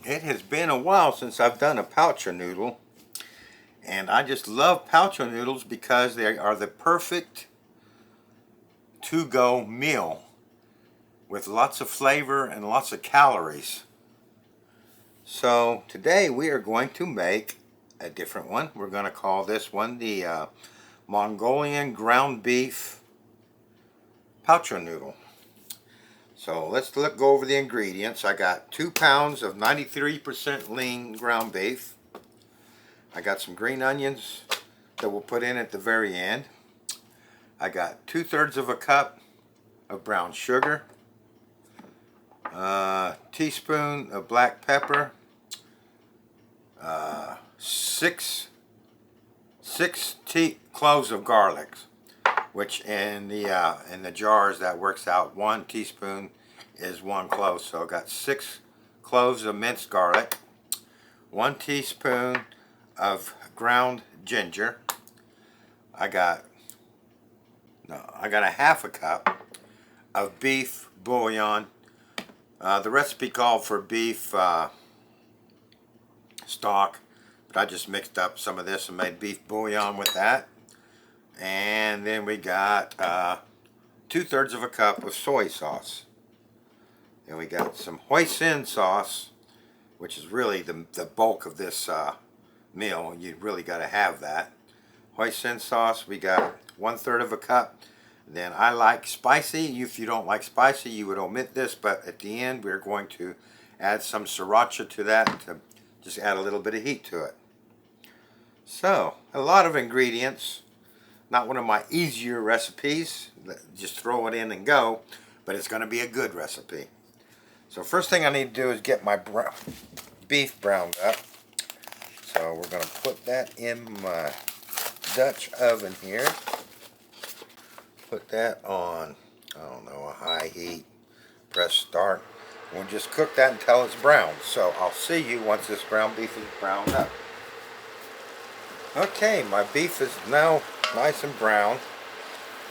It has been a while since I've done a poucher noodle, and I just love poucher noodles because they are the perfect to-go meal with lots of flavor and lots of calories. So today we are going to make a different one. We're going to call this one the Mongolian ground beef poucher noodle. So let's go over the ingredients. I got 2 pounds of 93% lean ground beef. I got some green onions that we'll put in at the very end. I got 2/3 of a cup of brown sugar, a teaspoon of black pepper, six cloves of garlic, which in the jars that works out 1 teaspoon is 1 clove. So I got 6 cloves of minced garlic, 1 teaspoon of ground ginger. I got a half a cup of beef bouillon. The recipe called for beef stock, but I just mixed up some of this and made beef bouillon with that. And then we got 2/3 of a cup of soy sauce. Then we got some hoisin sauce, which is really the bulk of this meal. You really got to have that. Hoisin sauce, we got 1/3 of a cup. Then I like spicy. If you don't like spicy, you would omit this, but at the end we're going to add some sriracha to that to just add a little bit of heat to it. So, a lot of ingredients. Not one of my easier recipes, just throw it in and go, but it's going to be a good recipe. So first thing I need to do is get my beef browned up. So we're going to put that in my Dutch oven here. Put that on, I don't know, a high heat. Press start. We'll just cook that until it's brown. So I'll see you once this ground beef is browned up. Okay, my beef is now nice and brown.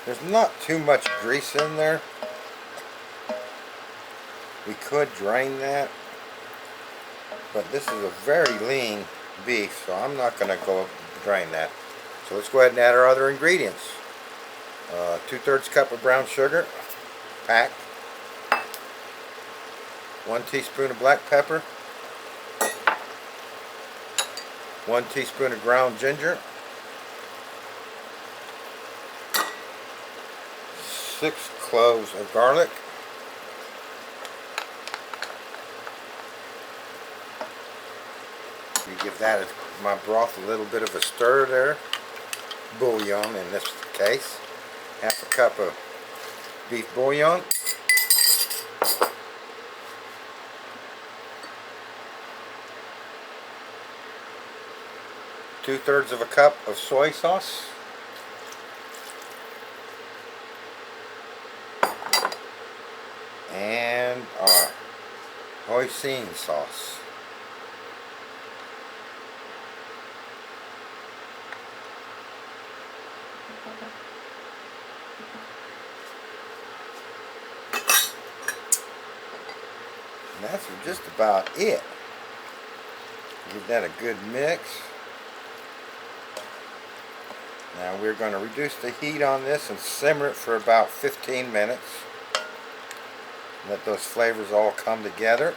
There's not too much grease in there. We could drain that, but this is a very lean beef, so I'm not going to go drain that. So let's go ahead and add our other ingredients. 2/3 cup of brown sugar, packed. 1 teaspoon of black pepper. 1 teaspoon of ground ginger. 6 cloves of garlic. You give that my broth a little bit of a stir there. Bouillon in this case. Half a cup of beef bouillon. Two-thirds of a cup of soy sauce. And our hoisin sauce. And that's just about it. Give that a good mix. Now we're going to reduce the heat on this and simmer it for about 15 minutes. Let those flavors all come together.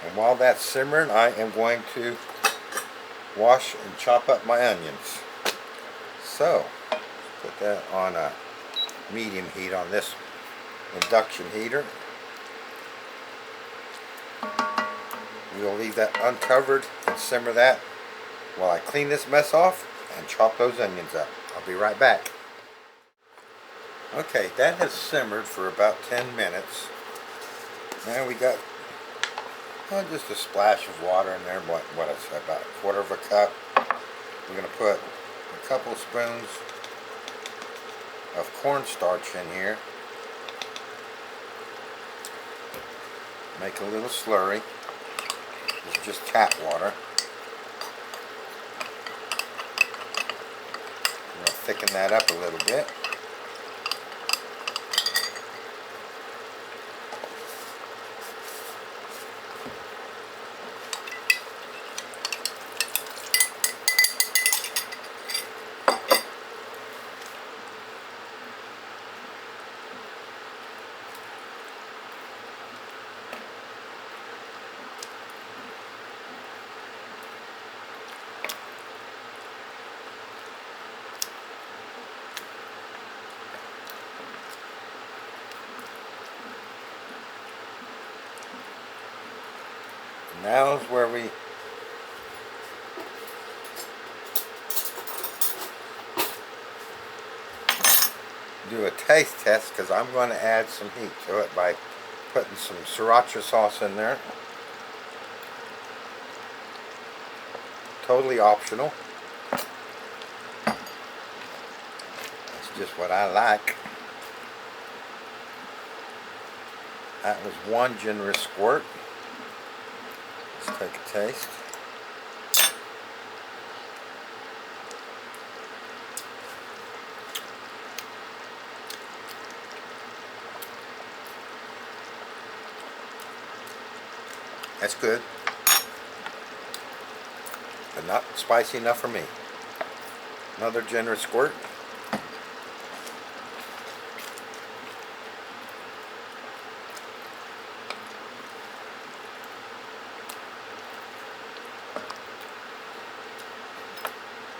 And while that's simmering, I am going to wash and chop up my onions. So, put that on a medium heat on this induction heater. We'll leave that uncovered and simmer that while I clean this mess off and chop those onions up. I'll be right back. Okay, that has simmered for about 10 minutes. Now we got just a splash of water in there. What is that, about 1/4 of a cup. We're going to put a couple spoons of cornstarch in here. Make a little slurry. It's just tap water. I'm going to thicken that up a little bit. Now's where we do a taste test, because I'm going to add some heat to it by putting some sriracha sauce in there. Totally optional. That's just what I like. That was one generous squirt. Let's take a taste. That's good, but not spicy enough for me. Another generous squirt.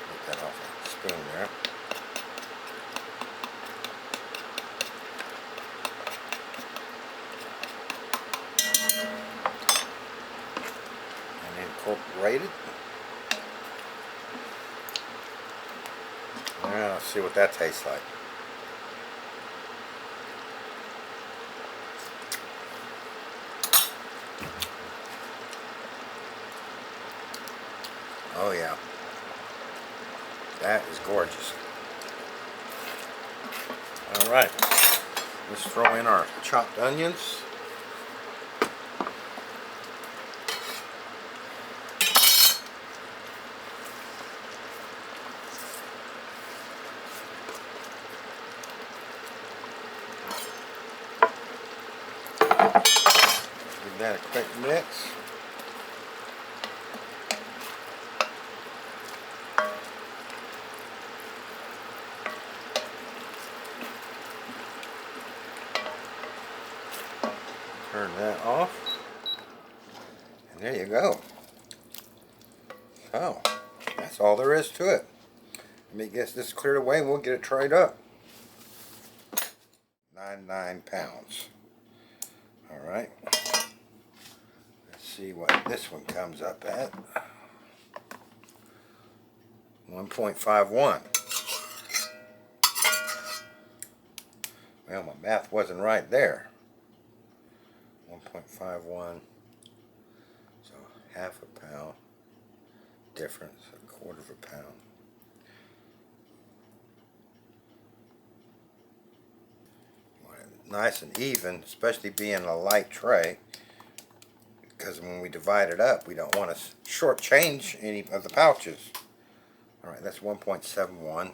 Get that off the spoon there. Incorporate it. Now let's see what that tastes like. Oh yeah, that is gorgeous. All right, let's throw in our chopped onions. Give that a quick mix. Turn that off. And there you go. So, that's all there is to it. Let me get this cleared away and we'll get it tried up. 99 pounds. Alright. Let's see what this one comes up at. 1.51. Well, my math wasn't right there. 1.51. So half a pound difference, a quarter of a pound. Nice and even, especially being a light tray, because when we divide it up we don't want to shortchange any of the pouches. Alright, that's 1.71.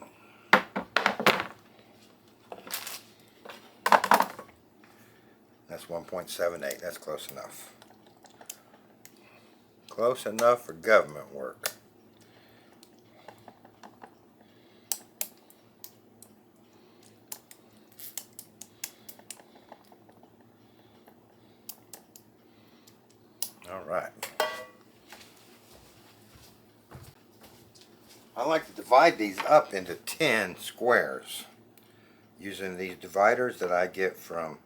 That's 1.78. That's close enough. Close enough for government work. Alright. I like to divide these up into 10 squares using these dividers that I get from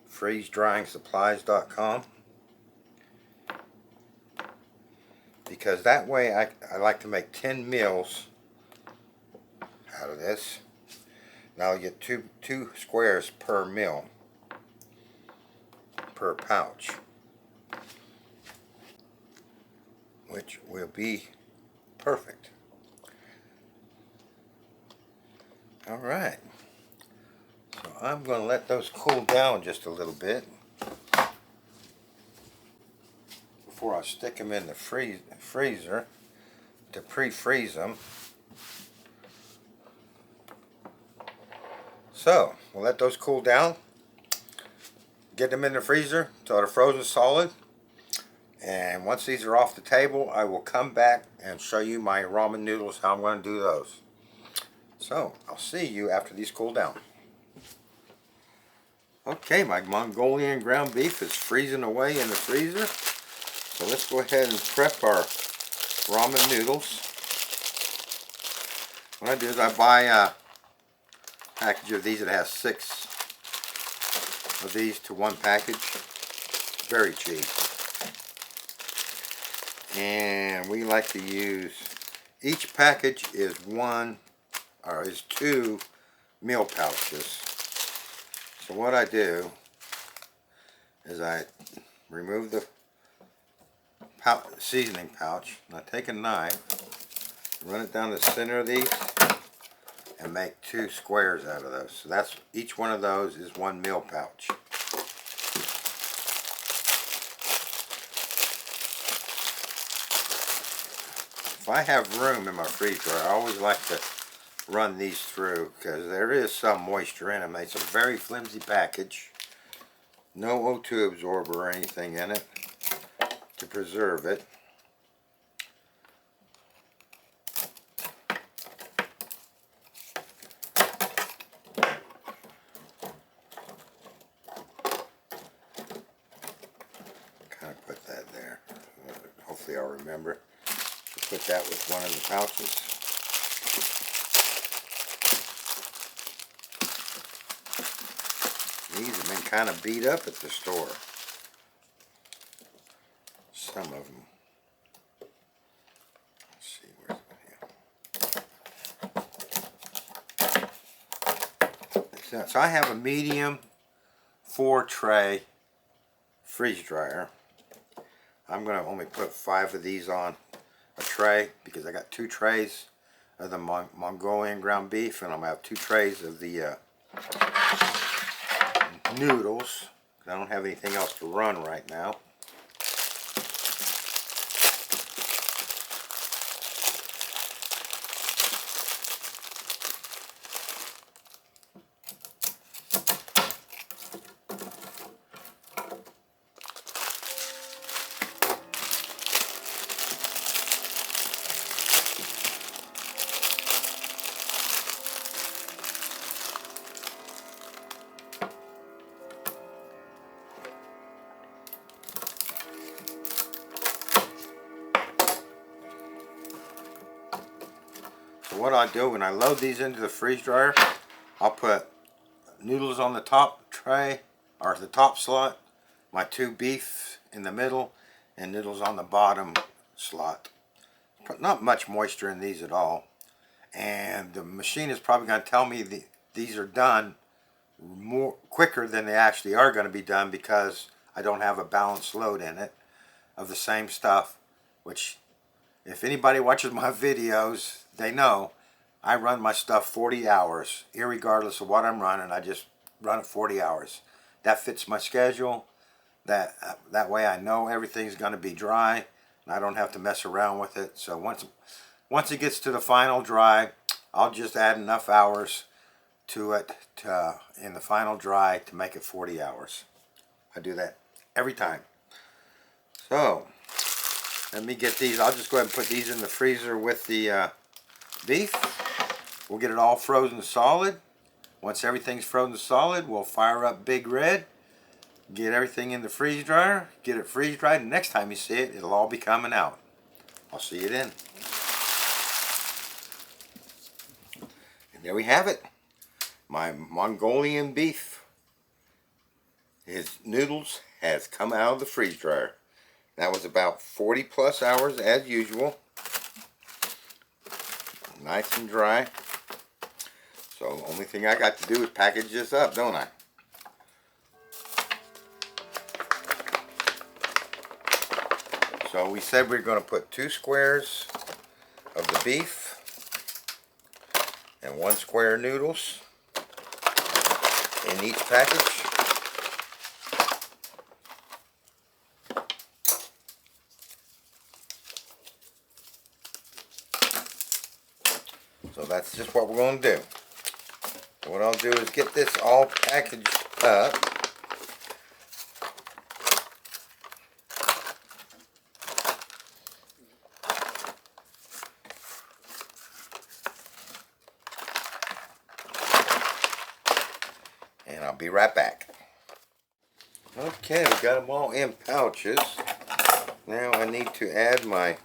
freeze-drying-supplies.com, because that way I like to make 10 meals out of this. Now you get two squares per meal, per pouch, which will be perfect. Alright, so I'm going to let those cool down just a little bit before I stick them in the freezer to pre-freeze them. So we'll let those cool down, get them in the freezer until they're frozen solid, and once these are off the table I will come back and show you my ramen noodles, how I'm going to do those. So I'll see you after these cool down. Okay, my Mongolian ground beef is freezing away in the freezer. So let's go ahead and prep our ramen noodles. What I do is I buy a package of these that has 6 of these to one package. Very cheap. And we like to use, each package is two meal pouches. So what I do is I remove the seasoning pouch, and I take a knife, run it down the center of these, and make 2 squares out of those. So that's, each one of those is 1 meal pouch. If I have room in my freezer, I always like to run these through because there is some moisture in them. It's a very flimsy package. No O2 absorber or anything in it to preserve it. Kind of put that there. Hopefully I'll remember to put that with one of the pouches. These have been kind of beat up at the store. Some of them. Let's see, where's it here? So I have a medium 4 tray freeze dryer. I'm going to only put 5 of these on a tray because I got 2 trays of the Mongolian ground beef, and I'm going to have 2 trays of the noodles. I don't have anything else to run right now. So what I do when I load these into the freeze dryer, I'll put noodles on the top tray, or the top slot, my 2 beef in the middle, and noodles on the bottom slot. Not much moisture in these at all. And the machine is probably going to tell me these are done quicker than they actually are going to be done because I don't have a balanced load in it of the same stuff, which if anybody watches my videos, they know I run my stuff 40 hours. Irregardless of what I'm running, I just run it 40 hours. That fits my schedule. That way I know everything's going to be dry and I don't have to mess around with it. So once it gets to the final dry, I'll just add enough hours to it in the final dry to make it 40 hours. I do that every time. So let me get these. I'll just go ahead and put these in the freezer with the beef. We'll get it all frozen solid. Once everything's frozen solid, we'll fire up Big Red, get everything in the freeze dryer, get it freeze dried, and next time you see it, it'll all be coming out. I'll see you then. And there we have it. My Mongolian beef, his noodles, has come out of the freeze dryer. That was about 40 plus hours as usual. Nice and dry. So the only thing I got to do is package this up, don't I? So we said we we're going to put 2 squares of the beef and 1 square of noodles in each package. So that's just what we're going to do. What I'll do is get this all packaged up. And I'll be right back. Okay, we got them all in pouches. Now I need to add my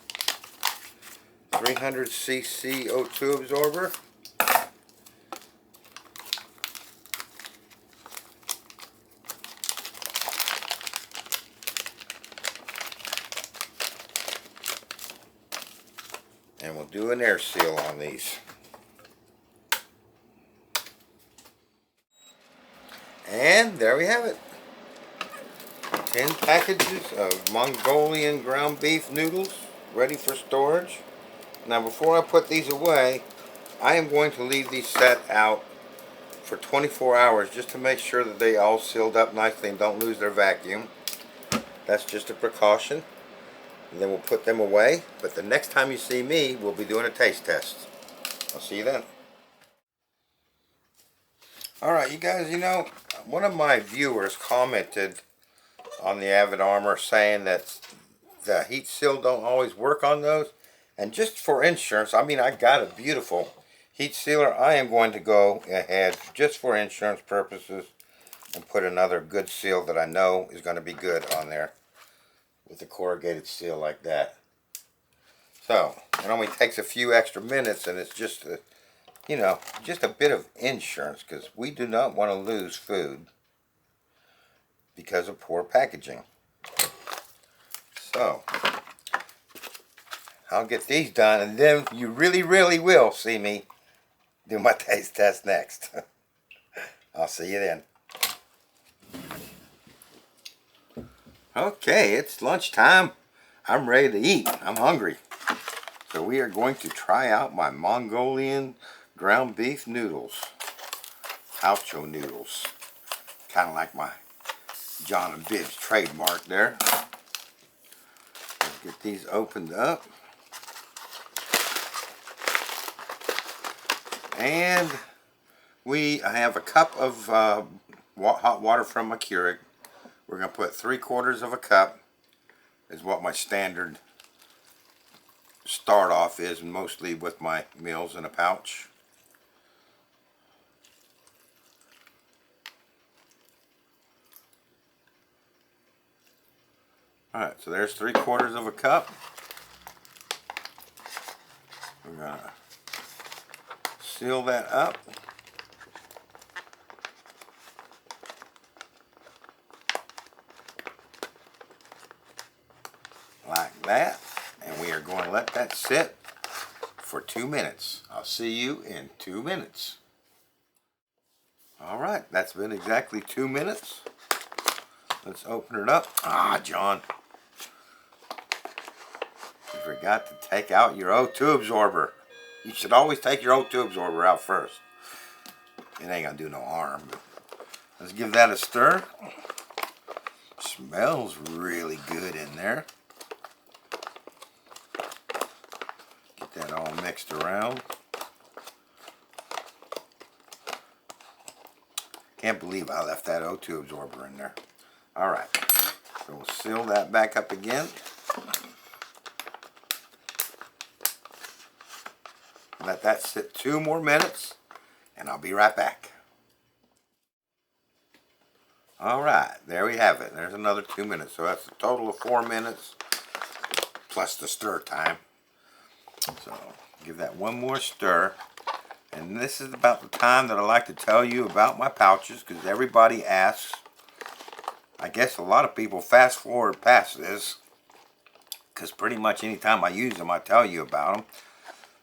300cc O2 absorber. And we'll do an air seal on these. And there we have it. 10 packages of Mongolian ground beef noodles ready for storage. Now before I put these away, I am going to leave these set out for 24 hours just to make sure that they all sealed up nicely and don't lose their vacuum. That's just a precaution. And then we'll put them away. But the next time you see me, we'll be doing a taste test. I'll see you then. Alright, you guys, one of my viewers commented on the Avid Armor saying that the heat seal don't always work on those. And just for insurance, I got a beautiful heat sealer. I am going to go ahead, just for insurance purposes, and put another good seal that I know is going to be good on there with a corrugated seal like that. So, it only takes a few extra minutes, and it's just a, just a bit of insurance, because we do not want to lose food because of poor packaging. So, I'll get these done, and then you really, really will see me do my taste test next. I'll see you then. Okay, it's lunchtime. I'm ready to eat. I'm hungry. So we are going to try out my Mongolian ground beef noodles. Gaucho noodles. Kind of like my John and Bibbs trademark there. Let's get these opened up. And I have a cup of hot water from my Keurig. We're going to put 3/4 of a cup is what my standard start off is, mostly with my meals in a pouch. Alright, so there's 3/4 of a cup. We're going to seal that up. Like that. And we are going to let that sit for 2 minutes. I'll see you in 2 minutes. Alright, that's been exactly 2 minutes. Let's open it up. Ah, John. You forgot to take out your O2 absorber. You should always take your O2 absorber out first. It ain't gonna do no harm. But let's give that a stir. Smells really good in there. Get that all mixed around. Can't believe I left that O2 absorber in there. Alright, so we'll seal that back up again. Let that sit 2 more minutes, and I'll be right back. Alright, there we have it. There's another 2 minutes, so that's a total of 4 minutes, plus the stir time. So, give that one more stir. And this is about the time that I like to tell you about my pouches, because everybody asks. I guess a lot of people fast forward past this, because pretty much anytime I use them, I tell you about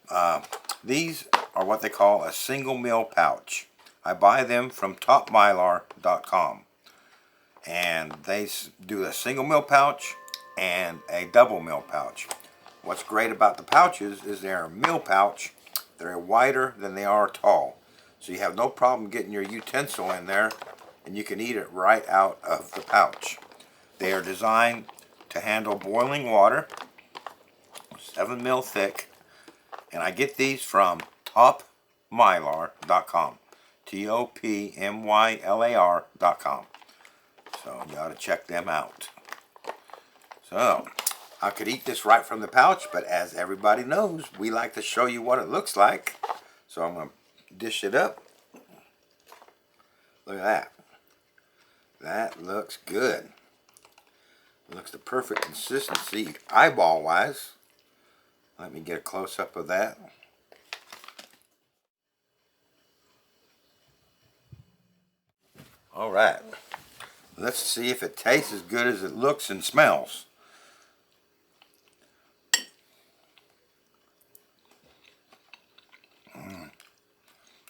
them. These are what they call a single meal pouch. I buy them from topmylar.com. And they do a single meal pouch and a double meal pouch. What's great about the pouches is they're a meal pouch. They're wider than they are tall. So you have no problem getting your utensil in there, and you can eat it right out of the pouch. They are designed to handle boiling water, 7 mil thick, and I get these from topmylar.com. topmylar.com. So you ought to check them out. So I could eat this right from the pouch, but as everybody knows, we like to show you what it looks like. So I'm going to dish it up. Look at that. That looks good. It looks the perfect consistency eyeball wise. Let me get a close up of that. Alright. Let's see if it tastes as good as it looks and smells.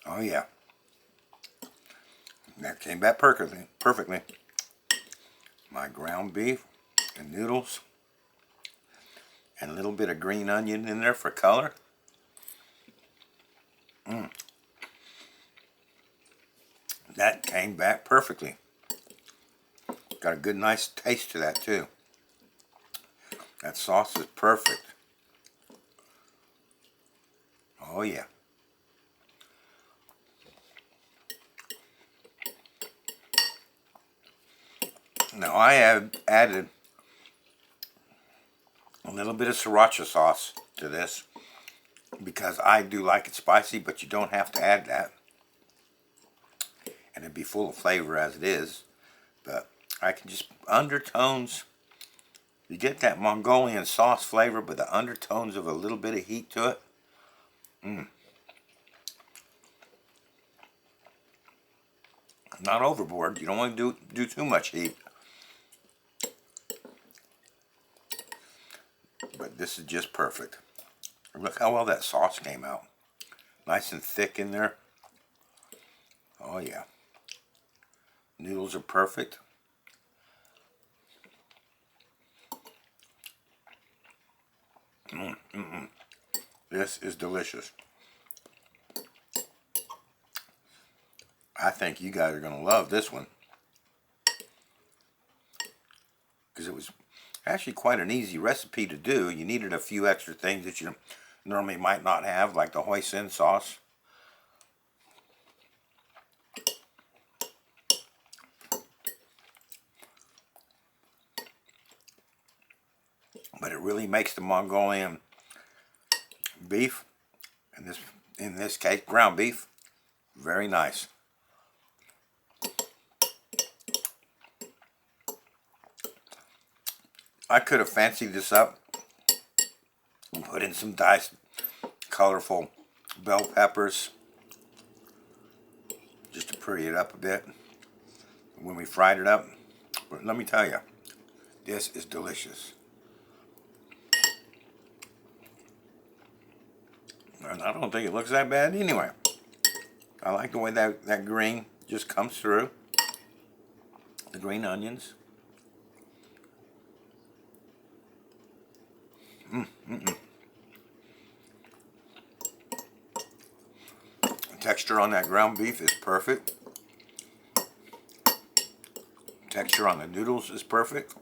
Oh yeah. That came back perfectly. My ground beef and noodles and a little bit of green onion in there for color. That came back perfectly. Got a good nice taste to that too. That sauce is perfect. Oh yeah. Now I have added a little bit of sriracha sauce to this because I do like it spicy, but you don't have to add that. And it'd be full of flavor as it is. But I can just undertones. You get that Mongolian sauce flavor, but the undertones of a little bit of heat to it. Not overboard. You don't want to do too much heat. But this is just perfect. Look how well that sauce came out. Nice and thick in there. Oh yeah. Noodles are perfect. This is delicious. I think you guys are going to love this one. Because it was actually quite an easy recipe to do. You needed a few extra things that you normally might not have, like the hoisin sauce. But it really makes the Mongolian beef, in this case ground beef, very nice. I could have fancied this up and put in some diced colorful bell peppers just to pretty it up a bit when we fried it up. But let me tell you, this is delicious. And I don't think it looks that bad anyway. I like the way that green just comes through. The green onions. The texture on that ground beef is perfect. Texture on the noodles is perfect.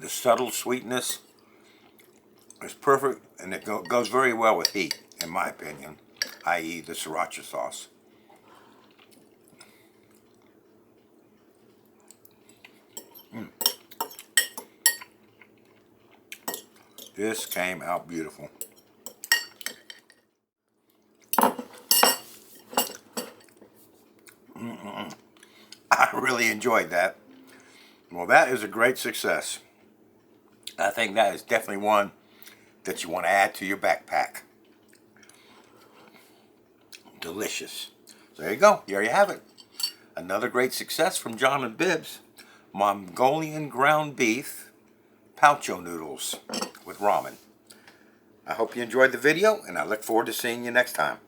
The subtle sweetness is perfect, and it goes very well with heat, in my opinion, i.e. the sriracha sauce. This came out beautiful. I really enjoyed that. Well, that is a great success. I think that is definitely one that you want to add to your backpack. Delicious. So there you go. There you have it. Another great success from John and Bibbs. Mongolian ground beef poucho noodles with ramen. I hope you enjoyed the video, and I look forward to seeing you next time.